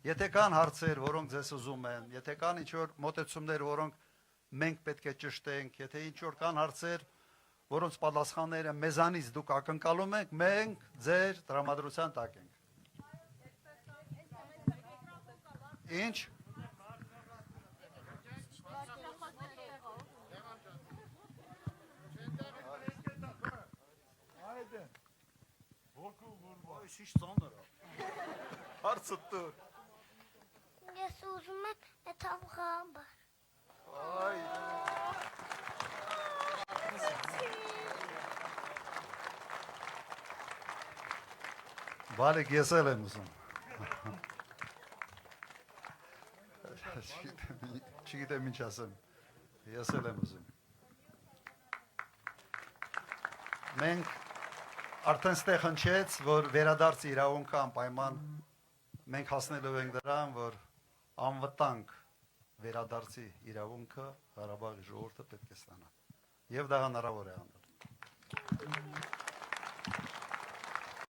Եթե կան հարցեր, որոնք ձեզ ուզում են, եթե կան ինչ-որ մոտեցումներ, որոնք մենք պետք է ճշտենք, եթե ինչ-որ կան հարցեր, որոնց պատասխանները մեզանից դուք ակնկալում եք, մենք ձեր տրամադրության տակ ենք։ Ինչ? Շիշ ծանր է։ Հարցը տուր։ Ես ուզում եմ մետաղաբար։ Այ։ Բալիկ ես էլ եմ ուզում։ Չգիտեմ ինչ ասեմ։ Ես էլ եմ ուզում։ Մենք արդեն ստեղ հնչեց, որ վերադարձի իրավունքը անպայման մենք հասնելով ենք դրան, որ անվտանգ վերադարձի իրավունքը Ղարաբաղի ժողովուրդը պետք է ստանա։ Եվ դա հնարավոր է անել։